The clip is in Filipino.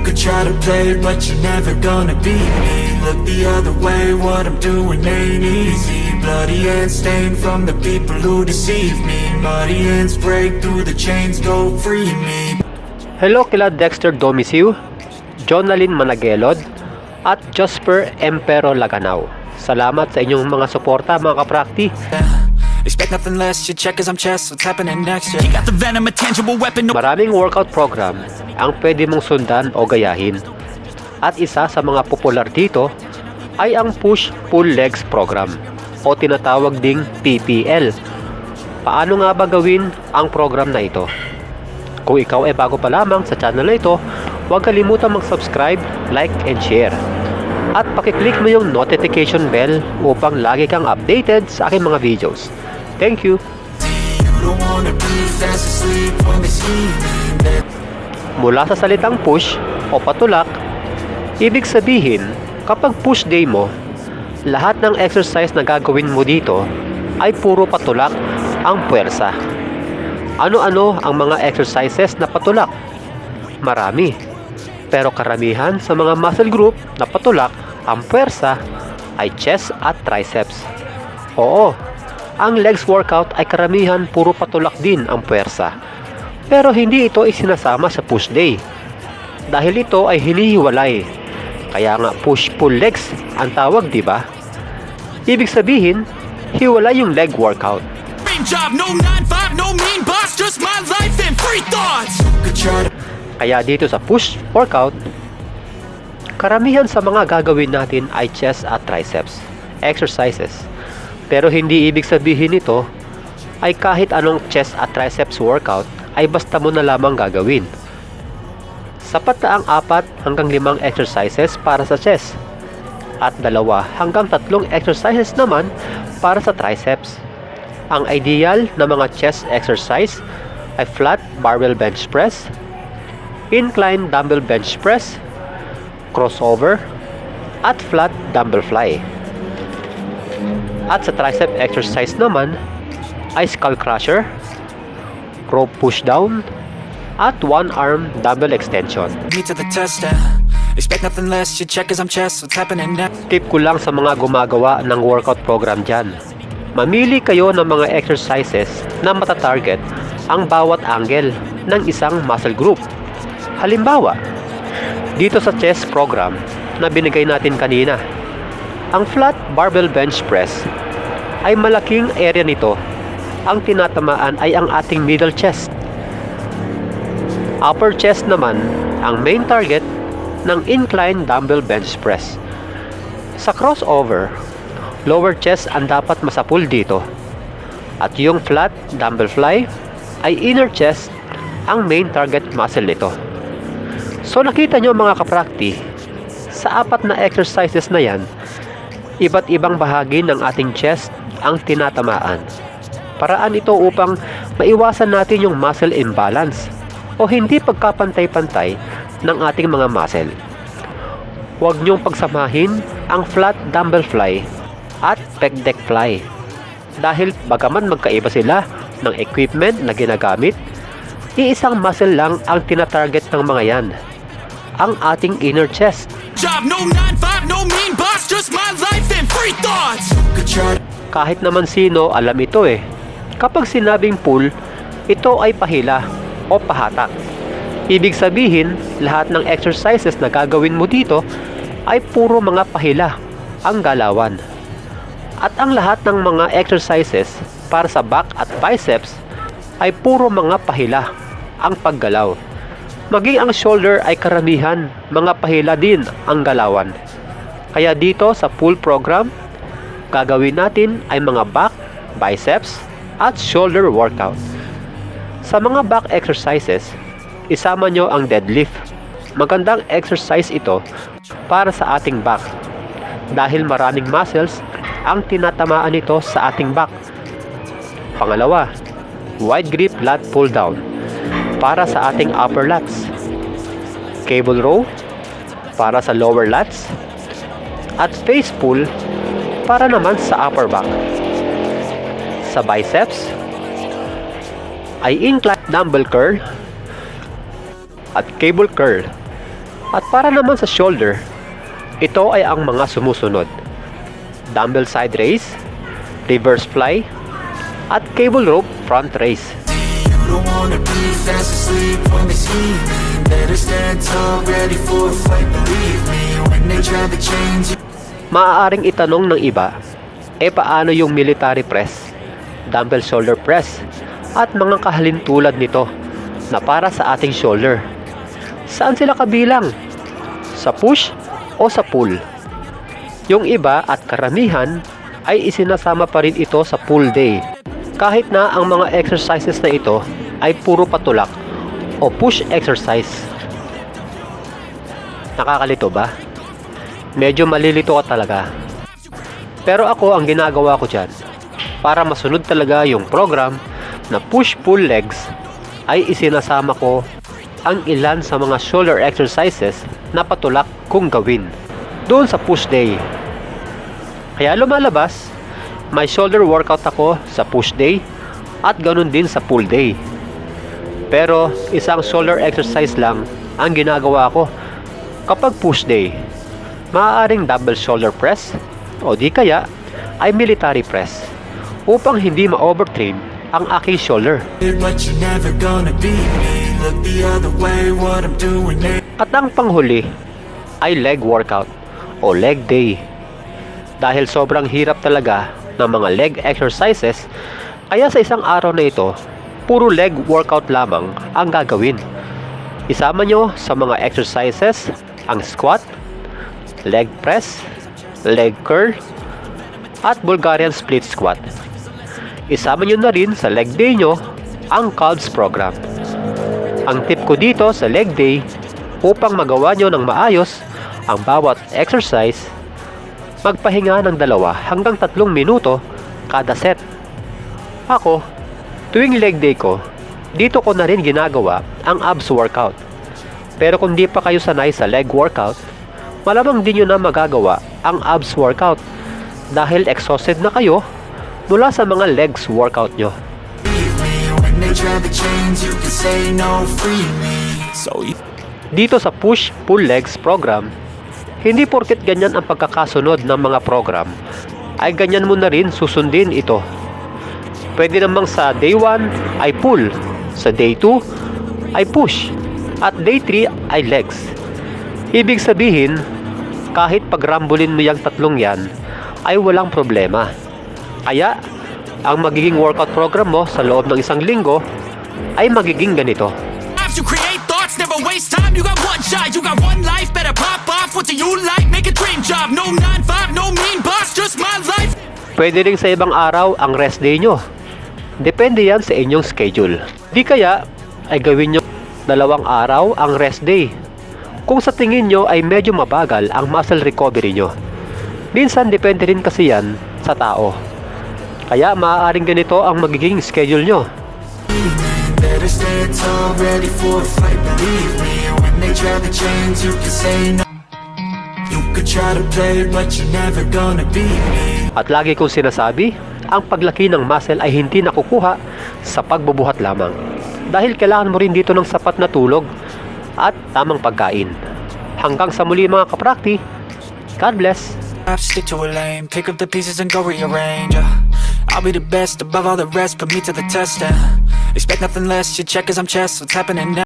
could try to play, but you're never gonna beat me. Look the other way, what I'm doing ain't easy. Bloody hands stained from the people who deceive me. Muddy hands break through the chains, go free me. Hello kila Dexter Domiciu, Jonalyn Managelod, at Jasper Empero Laganao. Salamat sa inyong mga suporta mga kaprakti. Expect nothing less, you check as I'm chess, what's happening next? You got the venom, a tangible weapon. Maraming workout program ang pwede mong sundan o gayahin. At isa sa mga popular dito ay ang Push-Pull Legs program o tinatawag ding PPL. Paano nga ba gawin ang program na ito? Kung ikaw ay bago pa lamang sa channel na ito, huwag kalimutan mag-subscribe, like, and share. At pakiclick mo yung notification bell upang lagi kang updated sa aking mga videos. Thank you! Mula sa salitang push o patulak, ibig sabihin, kapag push day mo, lahat ng exercise na gagawin mo dito ay puro patulak ang puwersa. Ano-ano ang mga exercises na patulak? Marami. Pero karamihan sa mga muscle group na patulak ang puwersa ay chest at triceps. Oo, ang legs workout ay karamihan puro patulak din ang puwersa. Pero hindi ito isinasama sa push day. Dahil ito ay hinihiwalay. Kaya nga push-pull legs ang tawag, di ba? Ibig sabihin, hiwalay yung leg workout. Job, no 9-5, no mean boss, just my life and free thoughts. Kaya dito sa push workout, karamihan sa mga gagawin natin ay chest at triceps exercises. Pero hindi ibig sabihin nito ay kahit anong chest at triceps workout ay basta mo na lamang gagawin. Sapat na ang 4 hanggang 5 exercises para sa chest at 2 hanggang 3 exercises naman para sa triceps. Ang ideal na mga chest exercise ay flat barbell bench press, incline dumbbell bench press, crossover, at flat dumbbell fly. At sa tricep exercise naman ay skull crusher, rope push down, at one arm dumbbell extension. Expect nothing less, you check as I'm chess, what's happening next? Tip ko lang sa mga gumagawa ng workout program dyan. Mamili kayo ng mga exercises na matatarget ang bawat angle ng isang muscle group. Halimbawa, dito sa chest program na binigay natin kanina, ang flat barbell bench press ay malaking area nito. Ang tinatamaan ay ang ating middle chest. Upper chest naman ang main target ng incline dumbbell bench press. Sa crossover, lower chest ang dapat masapul dito. At yung flat dumbbell fly ay inner chest ang main target muscle nito. So nakita nyo mga kaprakti, sa 4 na exercises na yan, iba't ibang bahagi ng ating chest ang tinatamaan. Paraan ito upang maiwasan natin yung muscle imbalance o hindi pagkapantay-pantay ng ating mga muscle. Huwag nyong pagsamahin ang flat dumbbell fly at pec deck fly. Dahil bagaman magkaiba sila ng equipment na ginagamit, iisang muscle lang ang tinatarget ng mga yan, ang ating inner chest. Job, no 9-5, no mean boss, just my life and free thoughts. Kahit naman sino alam ito eh. Kapag sinabing pull, ito ay pahila o pahatak. Ibig sabihin, lahat ng exercises na gagawin mo dito ay puro mga pahila ang galawan. At ang lahat ng mga exercises para sa back at biceps ay puro mga pahila ang paggalaw. Maging ang shoulder ay karamihan mga pahila din ang galawan. Kaya dito sa pull program, gagawin natin ay mga back, biceps, at shoulder workout. Sa mga back exercises, isama nyo ang deadlift. Magandang exercise ito para sa ating back dahil maraming muscles ang tinatamaan nito sa ating back. Pangalawa, wide grip lat pull down para sa ating upper lats. Cable row para sa lower lats. At face pull para naman sa upper back. Sa biceps ay incline dumbbell curl at cable curl At para naman sa shoulder, ito ay ang mga sumusunod: dumbbell side raise, reverse fly, at cable rope front raise. You don't wanna be fast asleep when they see me. Better stand tall, ready for a fight, believe me. When they try to change you. Maaaring itanong ng iba, paano yung military press, dumbbell shoulder press, at mga kahalintulad nito na para sa ating shoulder? Saan sila kabilang? Sa push o sa pull? Yung iba at karamihan ay isinasama pa rin ito sa pull day, kahit na ang mga exercises na ito ay puro patulak o push exercise. Nakakalito ba? Medyo malilito ka talaga. Pero ako, ang ginagawa ko dyan, para masunod talaga yung program na push-pull legs, ay isinasama ko ang ilan sa mga shoulder exercises na patulak kong gawin doon sa push day. Kaya lumalabas, may shoulder workout ako sa push day at ganun din sa pull day. Pero isang shoulder exercise lang ang ginagawa ko kapag push day. Maaaring double shoulder press o di kaya ay military press upang hindi ma-overtrain ang aking shoulder. But you're never gonna beat me. Look the other way, what I'm doing ain't. At ang panghuli ay leg workout o leg day. Dahil sobrang hirap talaga ng mga leg exercises, kaya sa isang araw na ito, puro leg workout lamang ang gagawin. Isama nyo sa mga exercises ang squat, leg press, leg curl, at Bulgarian split squat. Isama nyo na rin sa leg day nyo ang calves program. Ang tip ko dito sa leg day, upang magawa nyo ng maayos ang bawat exercise, magpahinga ng 2 hanggang 3 minuto kada set. Ako, tuwing leg day ko, dito ko na rin ginagawa ang abs workout. Pero kung di pa kayo sanay sa leg workout, malamang di nyo na magagawa ang abs workout dahil exhausted na kayo mula sa mga legs workout nyo. When they try to change, you can say no, free me. So Dito sa push-pull legs program, hindi porket ganyan ang pagkakasunod ng mga program, ay ganyan mo na rin susundin ito. Pwede namang sa day 1 ay pull, sa day 2 ay push, at day 3 ay legs. Ibig sabihin, kahit pagrambulin mo yung tatlong yan, ay walang problema. Kaya, ang magiging workout program mo sa loob ng 1 linggo ay magiging ganito. You create thoughts, never waste time. You got one shot, you got one life. Better pop off. What do you like? Make a dream job. No 9-5, no mean boss, just my life. Pwede rin sa ibang araw ang rest day nyo. Depende yan sa inyong schedule. Di kaya ay gawin nyo 2 araw ang rest day kung sa tingin nyo ay medyo mabagal ang muscle recovery nyo. Minsan depende rin kasi yan sa tao. Kaya maaaring ganito ang magiging schedule nyo. better stand tall, ready for a fight, believe me. When they try to change, you can say no. You could try to play, but you're never gonna beat me. At lagi kong sinasabi, ang paglaki ng muscle ay hindi nakukuha sa pagbubuhat lamang. Dahil kailangan mo rin dito ng sapat na tulog at tamang pagkain. Hanggang sa muli mga kaprakti, God bless! Stick to a lane, pick up the pieces and go rearrange. I'll be the best above all the rest, put me to the test. Expect nothing less, you check as I'm chess, what's happening now?